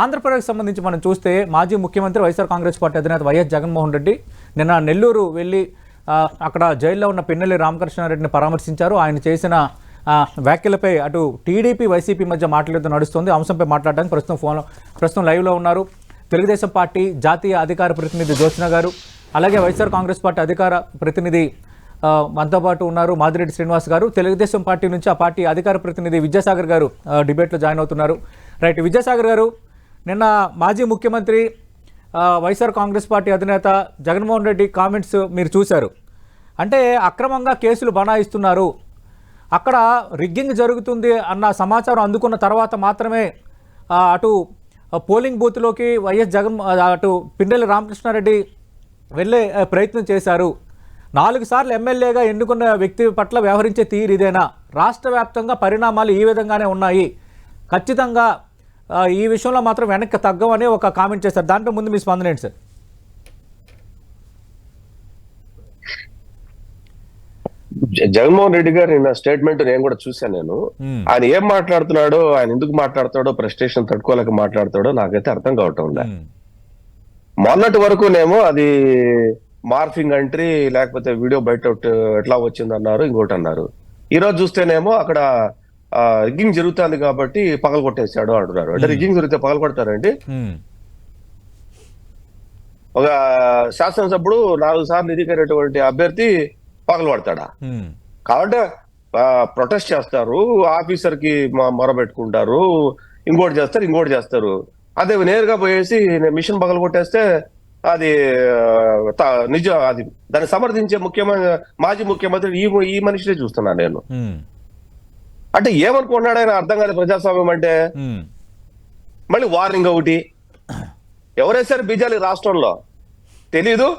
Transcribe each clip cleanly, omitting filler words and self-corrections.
ఆంధ్రప్రదేశ్కి సంబంధించి మనం చూస్తే మాజీ ముఖ్యమంత్రి వైఎస్ఆర్ కాంగ్రెస్ పార్టీ అధినేత వైఎస్ జగన్మోహన్ రెడ్డి నిన్న నెల్లూరు వెళ్ళి అక్కడ జైల్లో ఉన్న పిన్నెల్లి రామకృష్ణారెడ్డిని పరామర్శించారు. ఆయన చేసిన వ్యాఖ్యలపై అటు టీడీపీ వైసీపీ మధ్య మాట్లాడుతూ నడుస్తుంది. అంశంపై మాట్లాడడానికి ప్రస్తుతం లైవ్లో ఉన్నారు తెలుగుదేశం పార్టీ జాతీయ అధికార ప్రతినిధి జ్యోత్స్న గారు, అలాగే వైఎస్ఆర్ కాంగ్రెస్ పార్టీ అధికార ప్రతినిధి మనతో పాటు ఉన్నారు మాదిరెడ్డి శ్రీనివాస్ గారు. తెలుగుదేశం పార్టీ నుంచి ఆ పార్టీ అధికార ప్రతినిధి విద్యాసాగర్ గారు డిబేట్లో జాయిన్ అవుతున్నారు. రైట్, విద్యాసాగర్ గారు, నిన్న మాజీ ముఖ్యమంత్రి వైఎస్ఆర్ కాంగ్రెస్ పార్టీ అధినేత జగన్మోహన్ రెడ్డి కామెంట్స్ మీరు చూశారు. అంటే అక్రమంగా కేసులు బనాయిస్తున్నారు, అక్కడ రిగ్గింగ్ జరుగుతుంది అన్న సమాచారం అందుకున్న తర్వాత మాత్రమే అటు పోలింగ్ బూత్లోకి అటు పిన్నెల్లి రామకృష్ణారెడ్డి వెళ్ళే ప్రయత్నం చేశారు. 4 సార్లు ఎమ్మెల్యేగా ఎన్నుకున్న వ్యక్తి పట్ల వ్యవహరించే తీరు ఇదేనా? రాష్ట్ర వ్యాప్తంగా పరిణామాలు ఈ విధంగానే ఉన్నాయి, ఖచ్చితంగా ఈ విషయంలో మాత్రం వెనక్కి తగ్గమని ఒక కామెంట్ చేశారు. దాంట్లో ముందు మీ స్పందన ఏంటి సార్? జగన్మోహన్ రెడ్డి గారు నిన్న స్టేట్మెంట్ నేను కూడా చూశాను. ఆయన ఏం మాట్లాడుతున్నాడో, ఆయన ఎందుకు మాట్లాడతాడో, ఫ్రస్ట్రేషన్ తట్టుకోలేక మాట్లాడతాడో నాకైతే అర్థం కావటం లే. మొన్నటి వరకునేమో అది మార్ఫింగ్ ఎంట్రీ, లేకపోతే వీడియో బయట ఎట్లా వచ్చింది అన్నారు, ఇంకోటి అన్నారు. ఈ రోజు చూస్తేనేమో అక్కడ రిగ్గింగ్ జరుగుతుంది కాబట్టి పగల కొట్టేశాడు అంటున్నారు. అంటే రిగ్గింగ్ జరిగితే పగల కొడతారండి? ఒక శాసనసభ్యుడు 4 సార్లు ఎన్నికైనటువంటి అభ్యర్థి పగలు పడతాడా? కాబట్టి ప్రొటెస్ట్ చేస్తారు, ఆఫీసర్ కి మొరబెట్టుకుంటారు, ఇంకోటి చేస్తారు. అదే నేరుగా పోయేసి మిషన్ పగలు కొట్టేస్తే అది నిజం. అది దాన్ని సమర్థించే మాజీ ముఖ్యమంత్రి ఈ మనిషినే చూస్తున్నా నేను. అంటే ఏమనుకున్నాడు ఆయన అర్థం కాదు. ప్రజాస్వామ్యం అంటే మళ్ళీ వార్నింగ్ ఒకటి. ఎవరేసారు బీజాలు రాష్ట్రంలో తెలీదు?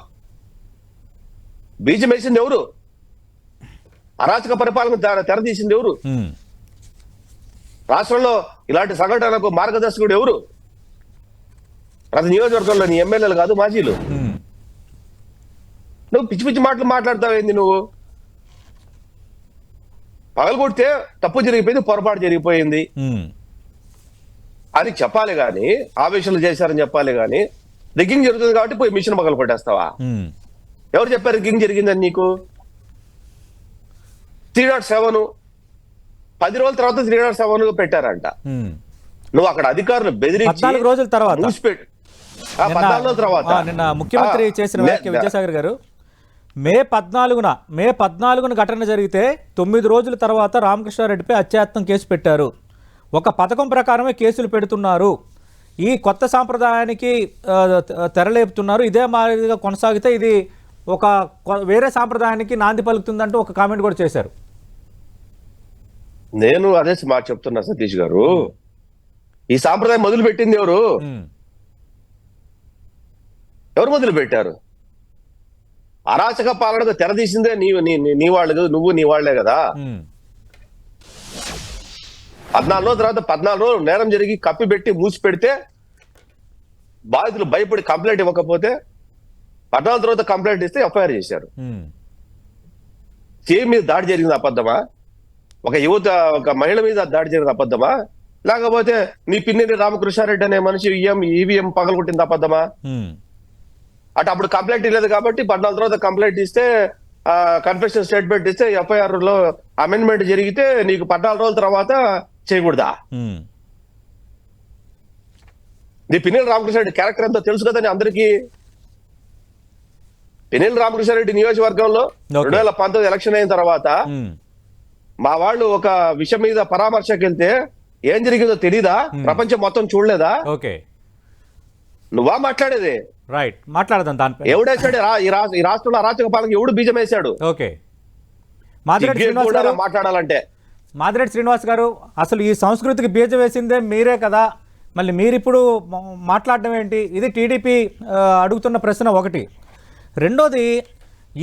బీజం వేసింది ఎవరు? అరాచక పరిపాలన తెరదీసింది ఎవరు? రాష్ట్రంలో ఇలాంటి సంఘటనలకు మార్గదర్శకుడు ఎవరు? ప్రతి నియోజకవర్గంలో నీ ఎమ్మెల్యేలు కాదు, మాజీలు. నువ్వు పిచ్చి పిచ్చి మాటలు మాట్లాడతావేంది? నువ్వు పగలగొడితే తప్పు జరిగిపోయింది, పొరపాటు జరిగిపోయింది అని చెప్పాలి గాని, ఆవేశాలు చేశారని చెప్పాలి గాని, రిగ్గింగ్ జరుగుతుంది కాబట్టి పోయి మిషన్ పగలు కొట్టేస్తావా? ఎవరు చెప్పారు రిగ్గింగ్ జరిగిందని నీకు? 307 10 రోజుల తర్వాత 307 పెట్టారంట. నువ్వు అక్కడ అధికారులు బెదిరించి 14 రోజుల తర్వాత మూసిపెట్టు. 14 రోజుల తర్వాత నిన్న ముఖ్యమంత్రి చేసిన వ్యాఖ్య విద్యాసాగర్ గారు, మే 14న ఘటన జరిగితే 9 రోజుల తర్వాత రామకృష్ణారెడ్డిపై హత్యాయత్నం కేసు పెట్టారు. ఒక పథకం ప్రకారమే కేసులు పెడుతున్నారు. ఈ కొత్త సాంప్రదాయానికి తెరలేపుతున్నారు. ఇదే మాదిరిగా కొనసాగితే ఇది ఒక వేరే సాంప్రదాయానికి నాంది పలుకుతుందంటూ ఒక కామెంట్ కూడా చేశారు. నేను అదే మాట చెప్తున్నా సతీష్ గారు. ఈ సాంప్రదాయం మొదలు పెట్టింది ఎవరు? మొదలు పెట్టారు? అరాచక పాలనకు తెరదీసిందే నీ వాళ్ళు, నువ్వు నీ వాళ్లే కదా. 14 రోజుల తర్వాత 14 రోజులు నేరం జరిగి కప్పి పెట్టి మూసి పెడితే బాధితులు భయపడి కంప్లైంట్ ఇవ్వకపోతే 14 తర్వాత కంప్లైంట్ ఇస్తే ఎఫ్ఐఆర్ చేశారు. సీఎం మీద దాడి జరిగింది అబద్ధమా? ఒక మహిళ మీద దాడి జరిగింది అబద్ధమా? లేకపోతే నీ పిన్నెల్లి రామకృష్ణారెడ్డి అనే మనిషి ఈవీఎం పగలగొట్టింది అబద్ధమా? అప్పుడు కంప్లైంట్ ఇవ్వలేదు కాబట్టి 14 తర్వాత కంప్లైంట్ ఇస్తే, కన్ఫెషన్ స్టేట్మెంట్ ఇస్తే ఎఫ్ఐఆర్ లో అమెండ్మెంట్ జరిగితే నీకు 14 రోజుల తర్వాత చేయకూడదా? నీ పిన్నెల్లి రామకృష్ణారెడ్డి క్యారెక్టర్ ఎంతో తెలుసు కదా అందరికీ. పిన్నెల్లి రామకృష్ణారెడ్డి నియోజకవర్గంలో 2019 ఎలక్షన్ అయిన తర్వాత మా వాళ్ళు ఒక విషయం మీద పరామర్శకు వెళ్తే ఏం జరిగిందో తెలీదా? ప్రపంచం మొత్తం చూడలేదా? నువ్వా మాట్లాడేది? రైట్, మాట్లాడదాం దానిపై. ఎవడేసాడు ఈ రాష్ట్రంలో అరాచక పాలనకి? ఎవడు బీజం వేశాడు? ఓకే, మాట్లాడాలంటే మాదిరెడ్డి శ్రీనివాస్ గారు, అసలు ఈ సంస్కృతికి బీజం వేసిందే మీరే కదా, మళ్ళీ మీరు ఇప్పుడు మాట్లాడడం ఏంటి? ఇది టీడీపీ అడుగుతున్న ప్రశ్న ఒకటి. రెండోది,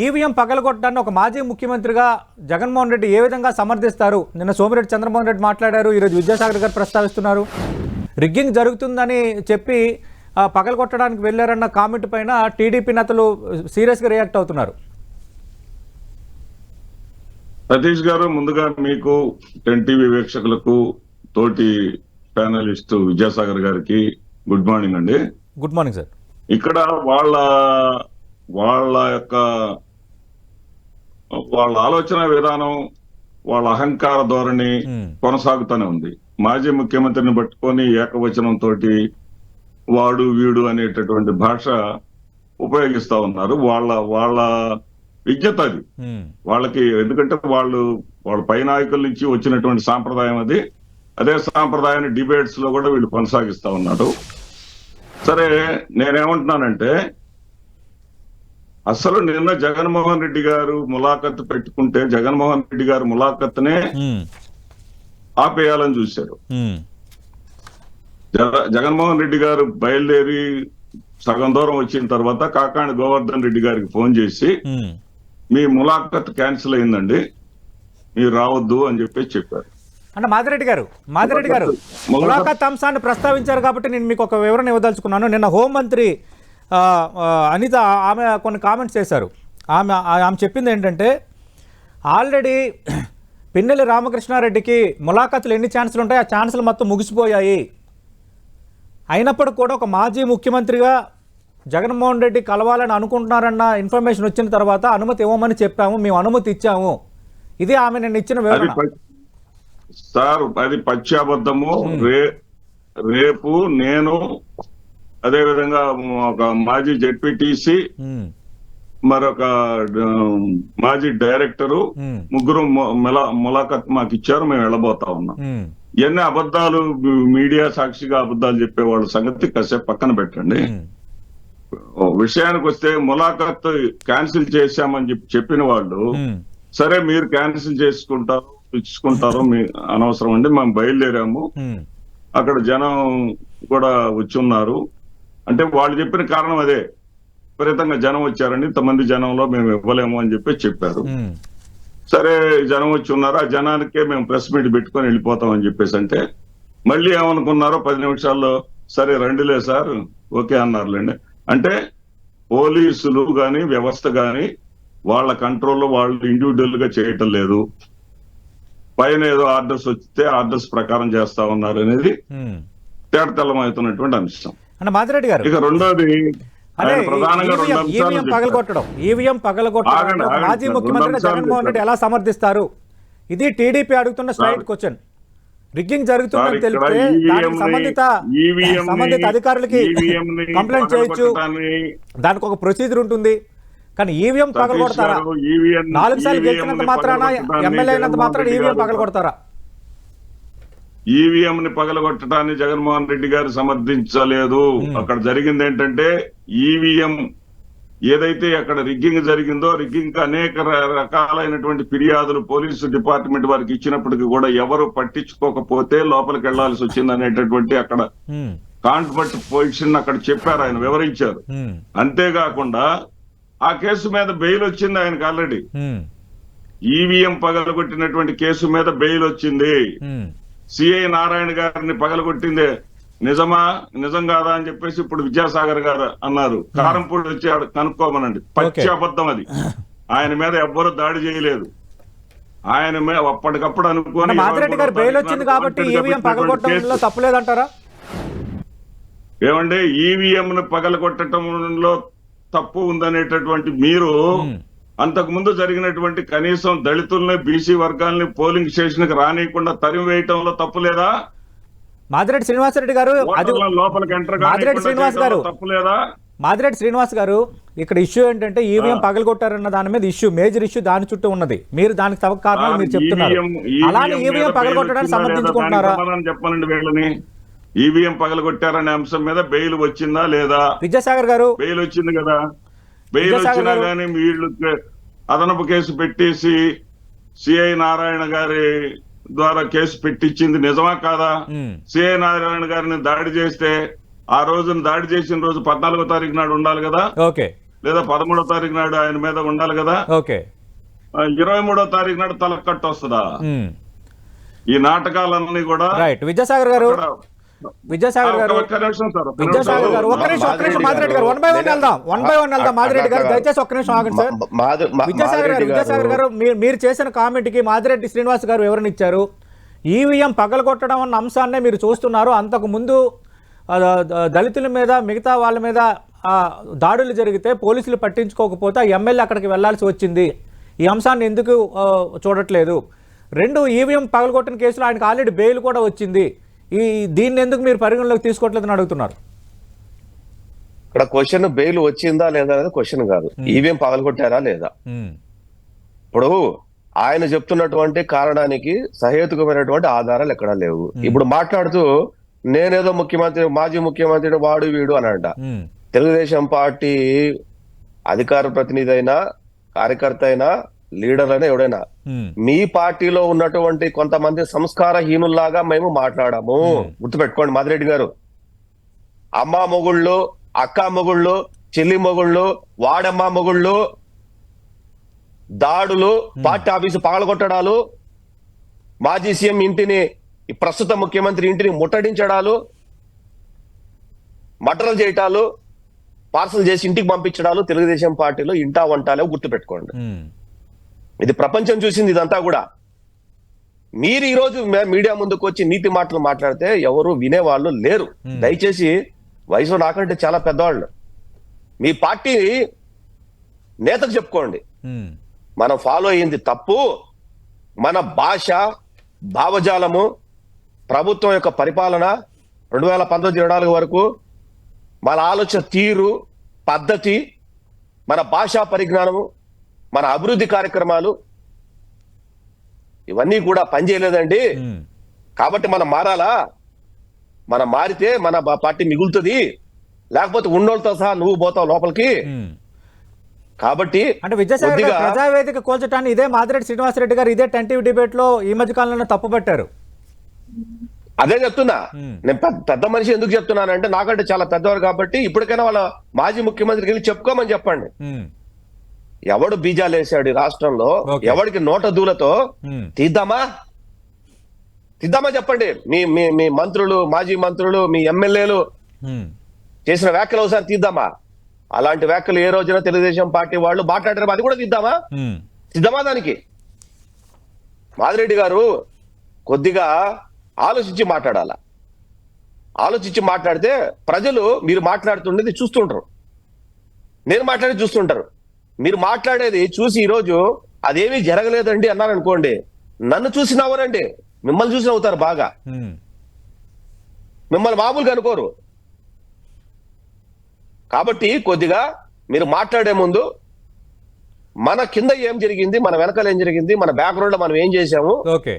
ఈవీఎం పగలగొట్టడాన్ని ఒక మాజీ ముఖ్యమంత్రిగా జగన్మోహన్ రెడ్డి ఏ విధంగా సమర్థిస్తారు? నిన్న సోమిరెడ్డి చంద్రమోహన్ రెడ్డి మాట్లాడారు, ఈరోజు విద్యాసాగర్ గారు ప్రస్తావిస్తున్నారు. రిగ్గింగ్ జరుగుతుందని చెప్పి పగలగొట్టడానికి వెళ్ళారన్న కామెంట్ పైన టీడీపీ నేతలు సీరియస్గా రియాక్ట్ అవుతున్నారు. సతీష్ గారు, ముందుగా మీకు 10 టీవీ వీక్షకులకు, తోటి ప్యానలిస్ట్ విద్యాసాగర్ గారికి గుడ్ మార్నింగ్ అండి. Good morning sir. ఇక్కడ వాళ్ళ యొక్క వాళ్ళ ఆలోచన విధానం, వాళ్ళ అహంకార ధోరణి కొనసాగుతూనే ఉంది. మాజీ ముఖ్యమంత్రిని పట్టుకొని ఏకవచనంతో వాడు వీడు అనేటటువంటి భాష ఉపయోగిస్తా ఉన్నారు. వాళ్ళ విజ్ఞత అది వాళ్ళకి. ఎందుకంటే వాళ్ళ పై నాయకుల నుంచి వచ్చినటువంటి సాంప్రదాయం అది. అదే సాంప్రదాయాన్ని డిబేట్స్ లో కూడా వీళ్ళు కొనసాగిస్తా ఉన్నారు. సరే, నేనేమంటున్నానంటే అసలు నిన్న జగన్మోహన్ రెడ్డి గారు ములాఖత్ పెట్టుకుంటే జగన్మోహన్ రెడ్డి గారు ములాఖత్నే ఆపేయాలని చూశారు. జగన్మోహన్ రెడ్డి గారు బయలుదేరి సగం దూరం వచ్చిన తర్వాత కాకాణి గోవర్ధన్ రెడ్డి గారికి ఫోన్ చేసి మీ ములాఖత్ క్యాన్సిల్ అయిందండి, మీరు రావద్దు అని చెప్పారు. అంటే మాదిరెడ్డి గారు ములాఖత్ అంశాన్ని ప్రస్తావించారు కాబట్టి నేను మీకు ఒక వివరణ ఇవ్వదలుచుకున్నాను. నిన్న హోంమంత్రి అనిత ఆమె కొన్ని కామెంట్స్ చేశారు. ఆమె చెప్పింది ఏంటంటే, ఆల్రెడీ పిన్నెల్లి రామకృష్ణారెడ్డికి ములాఖతులు ఎన్ని ఛాన్సులు ఉంటాయి, ఆ ఛాన్సులు మొత్తం ముగిసిపోయాయి. అయినప్పటికీ కూడా ఒక మాజీ ముఖ్యమంత్రిగా జగన్మోహన్ రెడ్డి కలవాలని అనుకుంటున్నారన్న ఇన్ఫర్మేషన్ వచ్చిన తర్వాత అనుమతి ఇవ్వమని చెప్పాము, మేము అనుమతి ఇచ్చాము. ఇది ఆమె నిన్న ఇచ్చిన వివరణ. సార్, అది పచ్చాబద్ధము. రేపు నేను అదే విధంగా ఒక మాజీ జెడ్పీటీసీ, మరొక మాజీ డైరెక్టరు, ముగ్గురు ములాఖత్ మాకు ఇచ్చారు, మేము వెళ్ళబోతా ఉన్నాం. ఇవన్నీ అబద్ధాలు, మీడియా సాక్షిగా అబద్ధాలు చెప్పే వాళ్ళ సంగతి కాసేపు పక్కన పెట్టండి. విషయానికి వస్తే ములాఖత్ క్యాన్సిల్ చేశామని చెప్పిన వాళ్ళు, సరే మీరు క్యాన్సిల్ ఇచ్చుకుంటారు, మీ అనవసరం అండి, మేము బయలుదేరాము, అక్కడ జనం కూడా వచ్చి ఉన్నారు అంటే వాళ్ళు చెప్పిన కారణం అదే, విపరీతంగా జనం వచ్చారండి, ఇంతమంది జనంలో మేము ఇవ్వలేము అని చెప్పారు. సరే, జనం వచ్చి ఉన్నారు, ఆ జనానికే మేము ప్రెస్ మీట్ పెట్టుకొని వెళ్ళిపోతాం అని చెప్పేసి అంటే, మళ్ళీ ఏమనుకున్నారో 10 నిమిషాల్లో సరే రండిలే సార్ ఓకే అన్నారులేండి. అంటే పోలీసులు గాని వ్యవస్థ గాని వాళ్ళ కంట్రోల్లో వాళ్ళు ఇండివిజువల్ గా చేయటం లేదు, పైన ఏదో ఆర్డర్స్ వస్తే ఆర్డర్స్ ప్రకారం చేస్తా ఉన్నారు అనేది తేటతెల్లమవుతున్నటువంటి అంశం. మాదిరెడ్డి గారు, ఇక రెండోది ప్రధానంగా ఈవీఎం పగలగొట్టడం మాజీ ముఖ్యమంత్రి జగన్మోహన్ రెడ్డి ఎలా సమర్థిస్తారు? ఇది టీడీపీ అడుగుతున్న స్ట్రైట్ క్వశ్చన్. రిగ్గింగ్ జరుగుతుందని తెలిస్తే సంబంధిత అధికారులకి కంప్లైంట్ చేయొచ్చు, దానికి ఒక ప్రొసీజర్ ఉంటుంది. కానీ ఈవీఎం పగలగొడతారా? 4 సార్లు గెలిచినంత మాత్రాన, ఎమ్మెల్యే అయినంత మాత్రాన ఈవీఎం పగలగొడతారా? ఈవీఎం ని పగలగొట్టడాన్ని జగన్మోహన్ రెడ్డి గారు సమర్థించలేదు. అక్కడ జరిగింది ఏంటంటే, ఈవీఎం ఏదైతే అక్కడ రిగ్గింగ్ జరిగిందో, రిగ్గింగ్ అనేక రకాలైనటువంటి ఫిర్యాదులు పోలీసు డిపార్ట్మెంట్ వారికి ఇచ్చినప్పటికీ కూడా ఎవరు పట్టించుకోకపోతే లోపలికి వెళ్లాల్సి వచ్చింది అనేటటువంటి అక్కడ కాంట్రవర్ట్ పొజిషన్ అక్కడ చెప్పారు, ఆయన వివరించారు. అంతేకాకుండా ఆ కేసు మీద బెయిల్ వచ్చింది ఆయనకు ఆల్రెడీ. ఈవీఎం పగలగొట్టినటువంటి కేసు మీద బెయిల్ వచ్చింది. సిఐ నారాయణ గారిని పగలగొట్టిందే నిజం కాదా అని చెప్పేసి ఇప్పుడు విద్యాసాగర్ గారు అన్నారు. కారంపూడి వచ్చి కనుక్కోమనండి, పచ్చి అబద్ధం అది. ఆయన మీద ఎవ్వరూ దాడి చేయలేదు. ఆయన మీద అప్పటికప్పుడు అనుకోని మాదిరెడ్డి గారు బెయిల్ వచ్చింది కాబట్టి ఈవీఎం పగలగొట్టడంలో తప్పులేదంటారా? ఏమంటే ఈవీఎం ను పగలగొట్టడంలో తప్పు ఉందనేటటువంటి మీరు అంతకు ముందు జరిగినటువంటి కనీసం దళితుల్ని, బీసీ వర్గాల్ని పోలింగ్ స్టేషన్ కి రానియకుండా తరిమి వేయటంలో తప్పు లేదా? మాదిరెడ్డి శ్రీనివాసరెడ్డి గారు, మాదిరెడ్డి శ్రీనివాస్ గారు, ఇక్కడ ఇష్యూ ఏంటంటే ఈవీఎం పగలగొట్టారన్న దాని మీద ఇష్యూ, మేజర్ ఇష్యూ దాని చుట్టూ ఉన్నది. మీరు దానికి తప్ప కారణాలు మీరు చెప్తున్నారు. అలానే ఈవీఎం పగలగొట్టడానికి సమర్థించుకుంటున్నారా? చెప్పనండి వీళ్ళని. ఈవీఎం పగలగొట్టారనే అంశం మీద బెయిల్ వచ్చిందా లేదా? విద్యాసాగర్ గారు, బెయిల్ వచ్చింది కదా. బెయిల్ వచ్చినా గానీ వీళ్ళు అదనపు కేసు పెట్టేసి సిఐ నారాయణ గారి ద్వారా కేసు పెట్టించింది నిజమా కాదా? సిఐ నారాయణ గారిని దాడి చేస్తే ఆ రోజున దాడి చేసిన రోజు 14వ తారీఖు నాడు ఉండాలి కదా, లేదా 13వ తారీఖు నాడు ఆయన మీద ఉండాలి కదా. 23వ తారీఖు నాడు తలకట్టు వస్తుందా? ఈ నాటకాలన్నీ కూడా. విద్యాసాగర్ గారు, ఒక్క నిమిషం మాదిరెడ్డి గారు, 1 by 1 వెళ్దాం. మాదిరెడ్డి గారు దయచేసి ఒక్క నిమిషం ఆగండి సార్. విద్యాసాగర్ గారు, మీరు చేసిన కామెంట్ కి మాదిరెడ్డి శ్రీనివాస్ గారు వివరణ ఇచ్చారు. ఈవీఎం పగలగొట్టడం అన్న అంశాన్నే మీరు చూస్తున్నారు. అంతకు ముందు దళితుల మీద మిగతా వాళ్ళ మీద దాడులు జరిగితే పోలీసులు పట్టించుకోకపోతే ఆ ఎమ్మెల్యే అక్కడికి వెళ్లాల్సి వచ్చింది. ఈ అంశాన్ని ఎందుకు చూడట్లేదు? 2 ఈవీఎం పగలగొట్టిన కేసులో ఆయనకు ఆల్రెడీ బెయిల్ కూడా వచ్చింది. దీన్ని ఎందుకు మీరు పరిగణలోకి తీసుకోవట్లేదని అడుగుతున్నారు. ఇక్కడ క్వశ్చన్ బెయిల్ వచ్చిందా లేదా అనేది క్వశ్చన్ కాదు, ఈవీఎం పగలగొట్టారా లేదా. ఇప్పుడు ఆయన చెప్తున్నటువంటి కారణానికి సహేతుకమైనటువంటి ఆధారాలు ఎక్కడా లేవు. ఇప్పుడు మాట్లాడుతూ నేనేదో ముఖ్యమంత్రి, మాజీ ముఖ్యమంత్రి వాడు వీడు అని అంట. తెలుగుదేశం పార్టీ అధికార ప్రతినిధి అయినా, కార్యకర్త అయినా, లీడర్ అయినా, ఎవడైనా మీ పార్టీలో ఉన్నటువంటి కొంతమంది సంస్కారహీనుల్లాగా మేము మాట్లాడాము. గుర్తుపెట్టుకోండి మాదిరెడ్డి గారు. అమ్మా మొగుళ్ళు, అక్క మొగుళ్ళు, చెల్లి మొగుళ్ళు, వాడమ్మ మొగుళ్ళు, దాడులు, పార్టీ ఆఫీసు పగలగొట్టడాలు, మాజీ సీఎం ఇంటిని, ప్రస్తుత ముఖ్యమంత్రి ఇంటిని ముట్టడించడాలు, మటర్లు చేయటాలు, పార్సల్ చేసి ఇంటికి పంపించడాలు తెలుగుదేశం పార్టీలో ఇంటా వంటాలే. గుర్తుపెట్టుకోండి, ఇది ప్రపంచం చూసింది ఇదంతా కూడా. మీరు ఈ రోజు మీడియా ముందుకు వచ్చి నీతి మాటలు మాట్లాడితే ఎవరు వినేవాళ్ళు లేరు. దయచేసి వయసు నాకంటే చాలా పెద్దవాళ్ళు మీ పార్టీ నేతకు చెప్పుకోండి, మనం ఫాలో అయ్యింది తప్పు, మన భాష, భావజాలము, ప్రభుత్వం యొక్క పరిపాలన 2019-24 వరకు మన ఆలోచన తీరు, పద్ధతి, మన భాషా పరిజ్ఞానము, మన అభివృద్ధి కార్యక్రమాలు ఇవన్నీ కూడా పనిచేయలేదండి. కాబట్టి మనం మారాలా? మనం మారితే మన పార్టీ మిగులుతుంది, లేకపోతే ఉన్నోళ్ళతో సహా నువ్వు పోతావు లోపలికి. కాబట్టి అంటే విద్యాసాగర్ గారు ప్రజావేదిక కోల్చటాన్ని ఇదే మాదిరెడ్డి శ్రీనివాసరెడ్డి గారు ఇదే 10 టీవీ డిబేట్ లో ఈ మధ్య కాలంలో తప్పుపట్టారు. అదే చెప్తున్నా నేను. పెద్ద మనిషి ఎందుకు చెప్తున్నానంటే నాకంటే చాలా పెద్దవారు కాబట్టి ఇప్పటికైనా వాళ్ళ మాజీ ముఖ్యమంత్రికి వెళ్ళి చెప్పుకోమని చెప్పండి. ఎవడు బీజాలు వేసాడు ఈ రాష్ట్రంలో, ఎవడికి నోట దూలతో తీద్దామా చెప్పండి. మీ మంత్రులు, మాజీ మంత్రులు, మీ ఎమ్మెల్యేలు చేసిన వ్యాఖ్యలు ఒకసారి తీద్దామా? అలాంటి వ్యాఖ్యలు ఏ రోజున తెలుగుదేశం పార్టీ వాళ్ళు మాట్లాడారు, అది కూడా తీద్దామా? సిద్ధమా దానికి? మాదిరెడ్డి గారు కొద్దిగా ఆలోచించి మాట్లాడాల. ఆలోచించి మాట్లాడితే ప్రజలు మీరు మాట్లాడుతుండేది చూస్తుంటారు, నేను మాట్లాడేది చూస్తుంటారు. మీరు మాట్లాడేది చూసి ఈరోజు అదేమీ జరగలేదండి అన్నారనుకోండి, నన్ను చూసి నవ్వరండి, మిమ్మల్ని చూసి నవ్వుతారు బాగా. మిమ్మల్ని మామూలుగా అనుకోరు. కాబట్టి కొద్దిగా మీరు మాట్లాడే ముందు మన కింద ఏం జరిగింది, మన వెనకాల ఏం జరిగింది, మన బ్యాక్గ్రౌండ్ లో మనం ఏం చేశాము,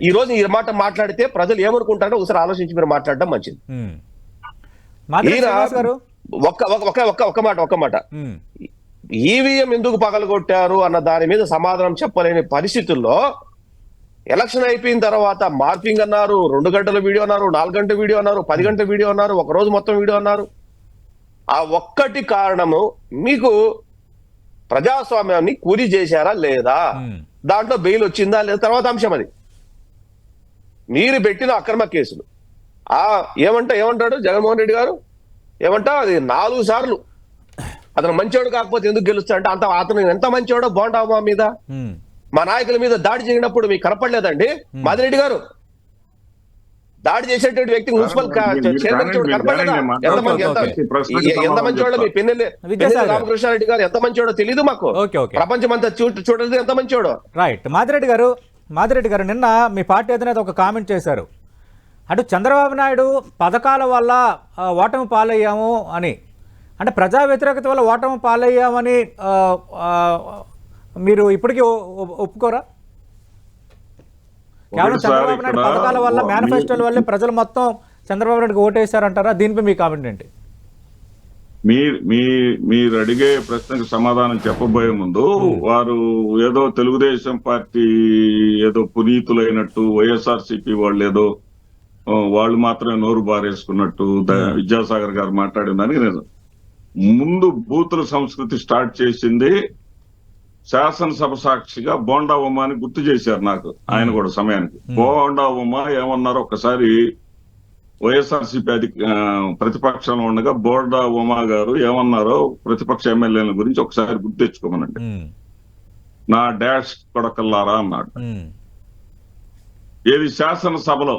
ఈ రోజు ఈ మాట మాట్లాడితే ప్రజలు ఏమనుకుంటారో ఒకసారి ఆలోచించి మీరు మాట్లాడడం మంచిది. ఒక్క మాట ఈవీఎం ఎందుకు పగలగొట్టారు అన్న దాని మీద సమాధానం చెప్పలేని పరిస్థితుల్లో ఎలక్షన్ అయిపోయిన తర్వాత మార్పింగ్ అన్నారు, 2 గంటల వీడియో అన్నారు, 4 గంటల వీడియో అన్నారు, 10 గంటల వీడియో అన్నారు, ఒక రోజు మొత్తం వీడియో అన్నారు. ఆ ఒక్కటి కారణము మీకు ప్రజాస్వామ్యాన్ని కూలీ చేశారా లేదా, దాంట్లో బెయిల్ వచ్చిందా లేదా తర్వాత అంశం. అది మీరు పెట్టిన అక్రమ కేసులు. ఏమంటాడు జగన్మోహన్ రెడ్డి గారు, అది 4 సార్లు అతను మంచోడు కాకపోతే ఎందుకు గెలుస్తా అంటే అతను ఎంత మంచోడో బోండా మా మీద, మా నాయకుల మీద దాడి చేయనప్పుడు మీకు కనపడలేదండి మాదిరెడ్డి గారు? దాడి చేసేటువంటి వ్యక్తి మున్సిపల్ కనపడలేదా? ఎంత మంచోడో మీ పిన్నెల్లి రామకృష్ణారెడ్డి గారు ఎంత మంచోడో తెలియదు మాకు, ప్రపంచం అంతా చూడలేదు ఎంత మంచోడో. రైట్. మాదిరెడ్డి గారు నిన్న మీ పార్టీ అధినేత ఒక కామెంట్ చేశారు, అటు చంద్రబాబు నాయుడు పథకాల వల్ల ఓటమి పాలయ్యాము అని, అంటే ప్రజా వ్యతిరేకత వల్ల ఓటమి పాలయ్యామని మీరు ఇప్పటికీ ఒప్పుకోరా? కేవలం చంద్రబాబు నాయుడు పథకాల వల్ల, మేనిఫెస్టోల వల్లే ప్రజలు మొత్తం చంద్రబాబు నాయుడుకి ఓటేశారంటారా? దీనిపై మీ కామెంట్ ఏంటి? మీరు అడిగే ప్రశ్నకు సమాధానం చెప్పబోయే ముందు వారు ఏదో తెలుగుదేశం పార్టీ ఏదో పునీతులైనట్టు, వైఎస్ఆర్సీపీ వాళ్ళు మాత్రమే నోరు బారేసుకున్నట్టు విద్యాసాగర్ గారు మాట్లాడిందని నేను ముందు బూతుల సంస్కృతి స్టార్ట్ చేసింది శాసనసభ సాక్షిగా బోండా ఉమా అని గుర్తు చేశారు నాకు ఆయన కూడా సమయానికి. బోండా ఉమా ఏమన్నారో ఒక్కసారి వైఎస్ఆర్సీపీ ప్రతిపక్షంలో ఉండగా బోండా ఉమా గారు ఏమన్నారో ప్రతిపక్ష ఎమ్మెల్యేల గురించి ఒకసారి గుర్తు తెచ్చుకోమనండి. నా డాష్ కొడకల్లారా అన్నాడు. ఏది శాసనసభలో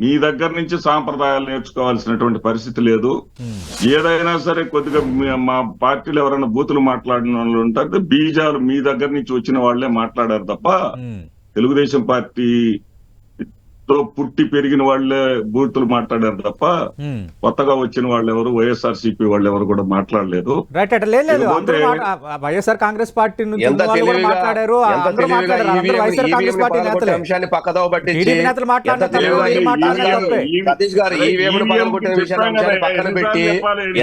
మీ దగ్గర నుంచి సాంప్రదాయాలు నేర్చుకోవాల్సినటువంటి పరిస్థితి లేదు. ఏదైనా సరే కొద్దిగా మా పార్టీలో ఎవరైనా బూతులు మాట్లాడిన వాళ్ళు ఉంటారు, బీజాలు మీ దగ్గర నుంచి వచ్చిన వాళ్లే మాట్లాడారు తప్ప తెలుగుదేశం పార్టీ తో పుట్టి పెరిగిన వాళ్లే బూతులు మాట్లాడారు తప్ప కొత్తగా వచ్చిన వాళ్ళు ఎవరు, వైఎస్ఆర్సీపీ వాళ్ళు ఎవరు కూడా మాట్లాడలేదు. రైట్, అట్లా లేదు. వైఎస్ఆర్ కాంగ్రెస్ పార్టీ నుంచి మాట్లాడారు, కాంగ్రెస్ పార్టీ నేతలే అంశాన్ని పక్కదో పట్టించి టీడీపీ నేతలు పక్కన పెట్టి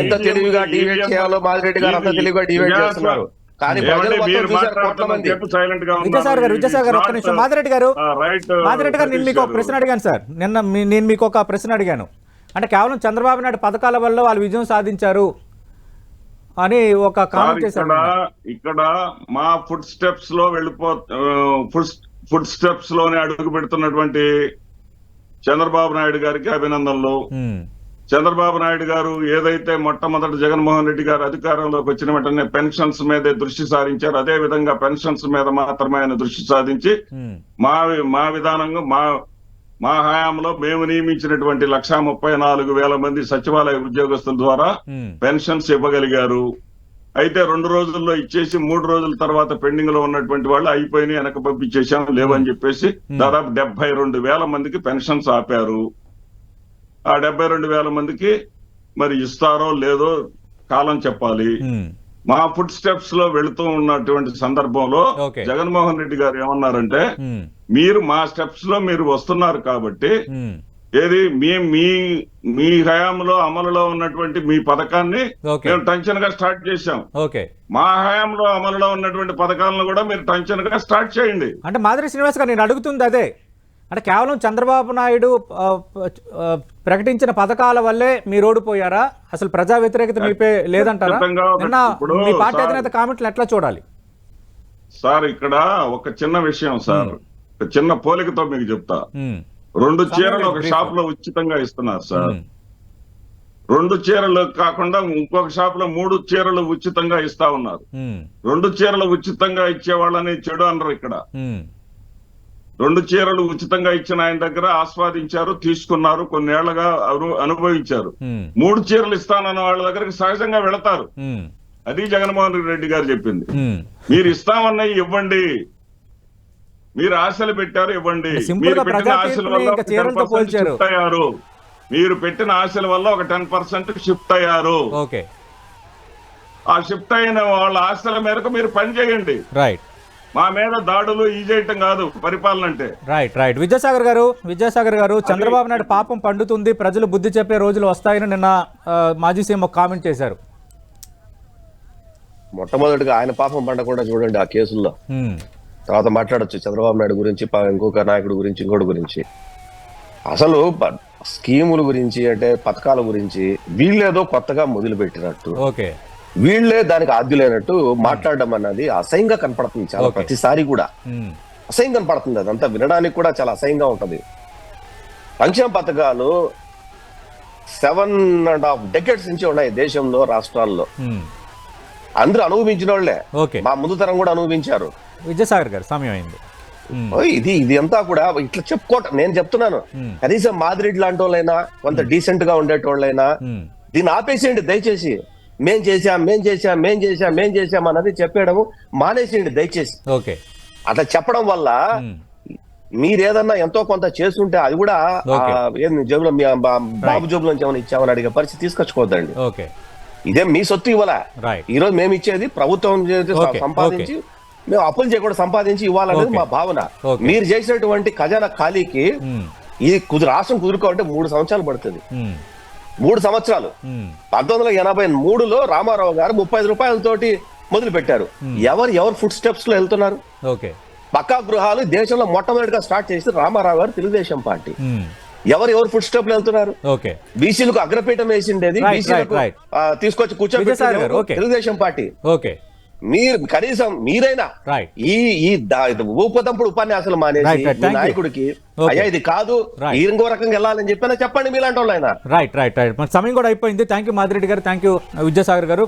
ఎంత తెలివిగా డిబేట్ చేయాలో మాదిరెడ్డి గారు అంత తెలివిగా డిబేట్ చేస్తున్నారు. కానీ విజయసాగర్ గారు ఒక్క నిమిషం. మాదిరెడ్డి గారు నేను మీకు ఒక ప్రశ్న అడిగాను సార్. నేను మీకు ఒక ప్రశ్న అడిగాను. అంటే కేవలం చంద్రబాబు నాయుడు పథకాల వల్ల వాళ్ళు విజయం సాధించారు అని ఒక కామెంట్ చేశారు. ఇక్కడ మా ఫుడ్ స్టెప్స్ లో ఫుడ్ స్టెప్స్ లోనే అడుగు పెడుతున్నటువంటి చంద్రబాబు నాయుడు గారికి అభినందనలు. చంద్రబాబు నాయుడు గారు ఏదైతే మొట్టమొదటి జగన్మోహన్ రెడ్డి గారు అధికారంలోకి వచ్చిన వెంటనే పెన్షన్స్ మీదే దృష్టి సారించారు, అదే విధంగా పెన్షన్స్ మీద మాత్రమే ఆయన దృష్టి సాధించి మా విధానంగా మా హయాంలో మేము నియమించినటువంటి 1,34,000 మంది సచివాలయ ఉద్యోగస్తుల ద్వారా పెన్షన్స్ ఇవ్వగలిగారు. అయితే 2 రోజుల్లో ఇచ్చేసి 3 రోజుల తర్వాత పెండింగ్ లో ఉన్నటువంటి వాళ్ళు అయిపోయినాయి, వెనక పంపించేసాం లేవని చెప్పేసి దాదాపు 72,000 మందికి పెన్షన్స్ ఆపారు. ఆ 72,000 మందికి మరి ఇస్తారో లేదో కాలం చెప్పాలి. మా ఫుడ్ స్టెప్స్ లో వెళుతూ ఉన్నటువంటి సందర్భంలో జగన్మోహన్ రెడ్డి గారు ఏమన్నారంటే, మీరు మా స్టెప్స్ లో మీరు వస్తున్నారు కాబట్టి ఏది మీ హయాంలో అమలులో ఉన్నటువంటి మీ పథకాన్ని మేము టెన్షన్ గా స్టార్ట్ చేశాం, మా హయాంలో అమలులో ఉన్నటువంటి పథకాలను కూడా మీరు టెన్షన్ గా స్టార్ట్ చేయండి. అంటే మాదిరి శ్రీనివాస్ గారు నేను అడుగుతుంది అదే. అంటే కేవలం చంద్రబాబు నాయుడు ప్రకటించిన పథకాల వల్లే మీరు ఓడిపోయారా? అసలు ప్రజా వ్యతిరేకత మీపై లేదంటారా? మీ పార్టీ అధినేత కామెంట్లు ఎట్లా చూడాలి సార్? ఇక్కడ ఒక చిన్న విషయం సార్, చిన్న పోలికతో మీకు చెప్తా. 2 చీరలు ఒక షాప్ లో ఉచితంగా ఇస్తున్నారు సార్. 2 చీరలు కాకుండా ఇంకొక షాప్ లో 3 చీరలు ఉచితంగా ఇస్తా ఉన్నారు. 2 చీరలు ఉచితంగా ఇచ్చే వాళ్ళని చెడు అనరు ఇక్కడ. 2 చీరలు ఉచితంగా ఇచ్చిన ఆయన దగ్గర ఆస్వాదించారు, తీసుకున్నారు, కొన్నేళ్లుగా అనుభవించారు. 3 చీరలు ఇస్తానన్న వాళ్ళ దగ్గరికి సహజంగా వెళతారు. అది జగన్మోహన్ రెడ్డి గారు చెప్పింది. మీరు ఇస్తామన్నవి ఇవ్వండి, మీరు ఆశలు పెట్టారు ఇవ్వండి. మీరు పెట్టిన ఆశల వల్ల 10% షిఫ్ట్ అయ్యారు. మీరు పెట్టిన ఆశల వల్ల ఒక 10% షిఫ్ట్ అయ్యారు. ఆ షిఫ్ట్ అయిన వాళ్ళ ఆశల మేరకు మీరు పని చేయండి. రైట్, మా మీద దాడులు ఈ చేయటం కాదు పరిపాలన అంటే. రైట్. విద్యాసాగర్ గారు చంద్రబాబు నాయుడు పాపం పండుతుంది, ప్రజలు బుద్ధి చెప్పే రోజులు వస్తాయని నిన్న మాజీ సీఎం ఒక కామెంట్ చేశారు. మొట్టమొదటిగా ఆయన పాపం పండకుండా చూడండి ఆ కేసుల్లో, తర్వాత మాట్లాడొచ్చు చంద్రబాబు నాయుడు గురించి, ఇంకొక నాయకుడి గురించి, ఇంకోటి గురించి. అసలు స్కీముల గురించి అంటే పథకాల గురించి వీళ్ళేదో కొత్తగా మొదలు పెట్టినట్టు, వీళ్లే దానికి ఆద్యులైనట్టు మాట్లాడడం అన్నది అసహ్యంగా కనపడుతుంది. చాలా ప్రతిసారి కూడా అసహ్యం కనపడుతుంది. అదంతా వినడానికి కూడా చాలా అసహ్యంగా ఉంటది. సంక్షేమ పథకాలు 7.5 decades నుంచి ఉన్నాయి దేశంలో, రాష్ట్రాల్లో. అందరూ అనుభవించిన వాళ్ళే, మా ముందు తరం కూడా అనుభవించారు. విజయసాగర్ గారు సమయం అయింది. ఇది అంతా కూడా ఇట్లా చెప్పుకోవటం నేను చెప్తున్నాను. కనీసం మాదిరెడ్డి లాంటి వాళ్ళైనా, కొంత డీసెంట్ గా ఉండేటోళ్ళైనా దీన్ని ఆపేసేయండి దయచేసి. మేం చేశాం అన్నది చెప్పేయడం మానేసేయండి దయచేసి. అట్లా చెప్పడం వల్ల మీరేదన్నా ఎంతో కొంత చేస్తుంటే అది కూడా జేబులో బాబు జేబులో నుంచి ఏమైనా ఇచ్చామని అడిగే పరిస్థితి తీసుకొచ్చుకోవద్దండి. ఇదే మీ సొత్తు ఇవ్వాలా. ఈ రోజు మేము ఇచ్చేది ప్రభుత్వం సంపాదించి, మేము అప్పులు చేయకుండా సంపాదించి ఇవ్వాలనేది మా భావన. మీరు చేసినటువంటి ఖజానా ఖాళీకి ఇది రాష్ట్రం కుదురుకోవాలంటే 3 సంవత్సరాలు పడుతుంది. 3 సంవత్సరాలు. 1983లో రామారావు గారు 35 రూపాయలతోటి మొదలు పెట్టారు. ఎవరు ఫుడ్ స్టెప్స్ లో వెళ్తున్నారు? పక్కా గృహాలు దేశంలో మొట్టమొదటిగా స్టార్ట్ చేసి రామారావు గారు, తెలుగుదేశం పార్టీ. ఎవరు ఫుడ్ స్టెప్ లో వెళ్తున్నారు? బీసీలకు అగ్రపీఠం వేసిండేది, బీసీలకు తీసుకొచ్చి కూర్చోబెట్టారు తెలుగుదేశం పార్టీ. మీరు కనీసం మీరైనా ఈ ఊపదంపుడు ఉపన్యాసాలు మానేసి నాయకుడికి అయ్యా ఇది కాదు, ఇంకో రకంగా వెళ్ళాలని చెప్పినా చెప్పండి మీలాంటి వాళ్ళు. ఆయన రైట్. సమయం కూడా అయిపోయింది. థ్యాంక్ యూ మాదిరెడ్డి గారు, థ్యాంక్ యూ విద్యాసాగర్ గారు.